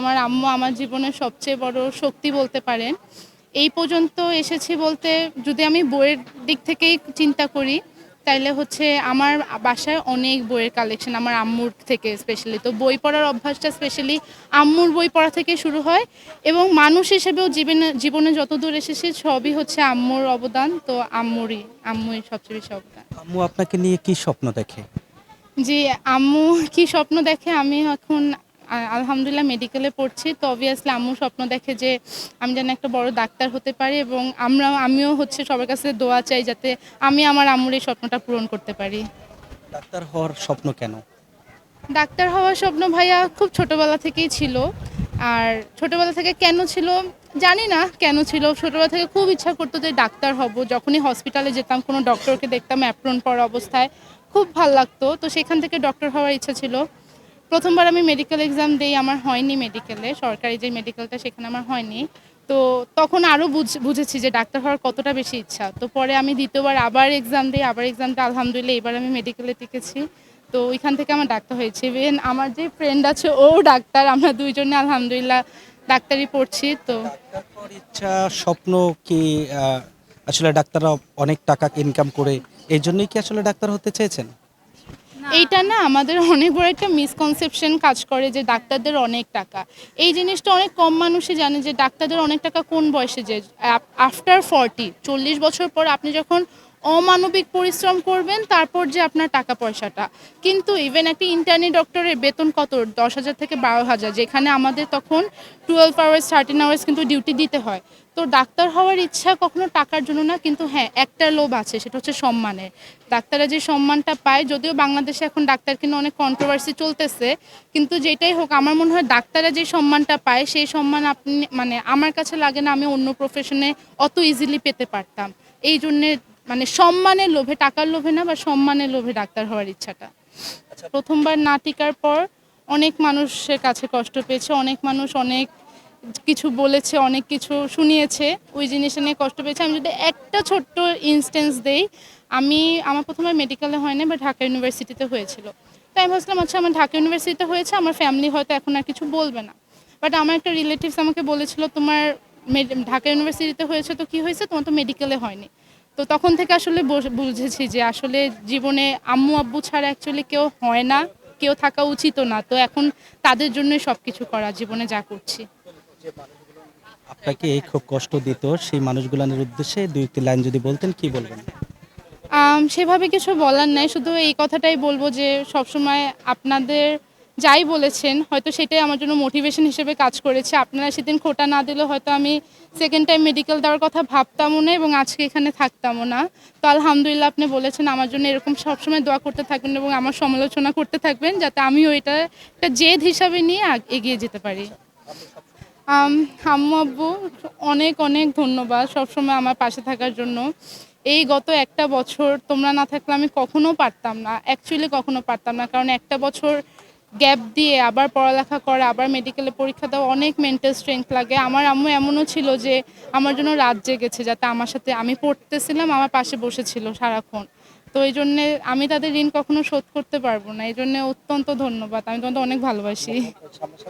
আমার আম্মু আমার জীবনের সবচেয়ে বড় শক্তি বলতে পারেন। এই পর্যন্ত এসেছি বলতে যদি আমি বইয়ের দিক থেকেই চিন্তা করি, তাইলে হচ্ছে আমার বাসায় অনেক বইয়ের কালেকশন আমার আম্মুর থেকে স্পেশালি। তো বই পড়ার অভ্যাসটা স্পেশালি আম্মুর বই পড়া থেকে শুরু হয় এবং মানুষ হিসেবেও জীবনে জীবনে যতদূর এসেছি সবই হচ্ছে আম্মুর অবদান। তো আম্মুই সবচেয়ে বেশি অবদান। আম্মু আপনাকে নিয়ে কি স্বপ্ন দেখে? জি, আম্মু কি স্বপ্ন দেখে আমি এখন আলহামদুলিল্লাহ মেডিকেলে পড়ছি। তো অবভিয়াসলি আম্মু স্বপ্ন দেখে যে আমি যেন একটা বড় ডাক্তার হতে পারি এবং আমিও হচ্ছে সবার কাছে দোয়া চাই যাতে আমি আমার আম্মুর এই স্বপ্নটা পূরণ করতে পারি। ডাক্তার হওয়ার স্বপ্ন কেন? ডাক্তার হওয়ার স্বপ্ন ভাইয়া খুব ছোটবেলা থেকেই ছিল। আর ছোটবেলা থেকে কেন ছিল জানি না কেন ছিল। ছোটবেলা থেকে খুব ইচ্ছা করতো যে ডাক্তার হব। যখনই হসপিটালে যেতাম কোনো ডক্টরকে দেখতাম অ্যাপ্রন পরা অবস্থায় খুব ভাল লাগতো। তো সেখান থেকে ডক্টর হওয়ার ইচ্ছা ছিল। প্রথমবার আমি মেডিকেল এক্সাম দেই, আমার হয়নি মেডিকেলে। সরকারি যে মেডিকেলটা সেখানে আমার হয়নি। তো তখন আরও বুঝেছি যে ডাক্তার হওয়ার কতটা বেশি ইচ্ছা। তো পরে আমি দ্বিতীয়বার আবার এক্সাম দিই। আবার এক্সামটা আলহামদুলিল্লাহ এবার আমি মেডিকেলে টিকেছি। তো ওইখান থেকে আমার ডাক্তার হয়েছে। ইভেন আমার যে ফ্রেন্ড আছে ও ডাক্তার। আমরা ২ জনে আলহামদুলিল্লাহ ডাক্তারি পড়ছি। তো ডাক্তার হওয়ার ইচ্ছা, স্বপ্ন কি আসলে ডাক্তাররা অনেক টাকা ইনকাম করে এই জন্যই কি আসলে ডাক্তার হতে চেয়েছেন? এইটা না আমাদের অনেক বড় একটা মিসকনসেপশন কাজ করে যে ডাক্তারদের অনেক টাকা। এই জিনিসটা অনেক কম মানুষই জানে যে ডাক্তারদের অনেক টাকা কোন বয়সে যে আফটার 40 বছর পর আপনি যখন অমানবিক পরিশ্রম করবেন তারপর যে আপনার টাকা পয়সাটা। কিন্তু ইভেন একটা ইন্টার্নি ডক্টরের বেতন কত ১০,০০০ থেকে ১২,০০০ যেখানে আমাদের তখন 12 আওয়ার্স 13 আওয়ার্স কিন্তু ডিউটি দিতে হয়। তো ডাক্তার হওয়ার ইচ্ছা কখনো টাকার জন্য না, কিন্তু হ্যাঁ একটা লোভ আছে সেটা হচ্ছে সম্মানের। ডাক্তাররা যে সম্মানটা পায়, যদিও বাংলাদেশে এখন ডাক্তারকে নিয়ে অনেক কন্ট্রোভার্সি চলতেছে, কিন্তু যেটাই হোক আমার মনে হয় ডাক্তাররা যে সম্মানটা পায় সেই সম্মান আপনি মানে আমার কাছে লাগে না আমি অন্য প্রফেশনে অত ইজিলি পেতে পারতাম। এই জন্যে মানে সম্মানের লোভে, টাকার লোভে না বা সম্মানের লোভে ডাক্তার হওয়ার ইচ্ছাটা। প্রথমবার না টিকার পর অনেক মানুষের কাছে কষ্ট পেয়েছে, অনেক মানুষ অনেক কিছু বলেছে, অনেক কিছু শুনিয়েছে, ওই জিনিসটা নিয়ে কষ্ট পেয়েছে। আমি যদি একটা ছোট্ট ইনস্ট্যান্স দেই, আমার প্রথমবার মেডিকেলে হয় না বা ঢাকা ইউনিভার্সিটিতে হয়েছিল। তাই আমি ভাবছিলাম আচ্ছা আমার ঢাকা ইউনিভার্সিটিতে হয়েছে, আমার ফ্যামিলি হয়তো এখন আর কিছু বলবে না। বাট আমার একটা রিলেটিভস আমাকে বলেছিল তোমার ঢাকা ইউনিভার্সিটিতে হয়েছে তো কী হয়েছে, তোমার তো মেডিকেলে হয়নি। তো তখন থেকে আসলে বুঝেছি যে আসলে জীবনে আম্মু আব্বু ছাড়া অ্যাকচুয়ালি কেউ হয় না, কেউ থাকা উচিতও না। তো এখন তাদের জন্যই সব কিছু করা জীবনে যা করছি। আপনাকে খুব কষ্ট দিত সেই মানুষগুলোর উদ্দেশ্যে ২-১টি লাইন যদি বলতেন কি বলবেন? সেভাবে কিছু বলার নাই। শুধু এই কথাটাই বলব যে সবসময় আপনাদের যাই বলেছেন হয়তো সেটাই আমার জন্য মোটিভেশন হিসেবে কাজ করেছে। আপনারা সেদিন খোঁটা না দিলেও হয়তো আমি সেকেন্ড টাইম মেডিকেল দেওয়ার কথা ভাবতামও না এবং আজকে এখানে থাকতামও না। তো আলহামদুলিল্লাহ আপনি বলেছেন আমার জন্য এরকম সবসময় দোয়া করতে থাকবেন এবং আমার সমালোচনা করতে থাকবেন যাতে আমিও এটা একটা জেদ হিসাবে নিয়ে এগিয়ে যেতে পারি। আম আম্মু আব্বু অনেক অনেক ধন্যবাদ সবসময় আমার পাশে থাকার জন্য। এই গত একটা বছর তোমরা না থাকলে আমি কখনো পারতাম না। অ্যাকচুয়ালি কখনো পারতাম না। কারণ একটা বছর গ্যাপ দিয়ে আবার পড়ালেখা করা, আবার মেডিকেলে পরীক্ষা দেওয়া অনেক মেন্টাল স্ট্রেংথ লাগে। আমার আম্মু এমনও ছিল যে আমার জন্য রাত জেগেছে যাতে আমার সাথে আমি পড়তেছিলাম, আমার পাশে বসেছিল সারাক্ষণ। তো এইজন্যে আমি তাদের ঋণ কখনো শোধ করতে পারব না। এজন্যে অত্যন্ত ধন্যবাদ। আমি তোমাদের অনেক ভালোবাসি।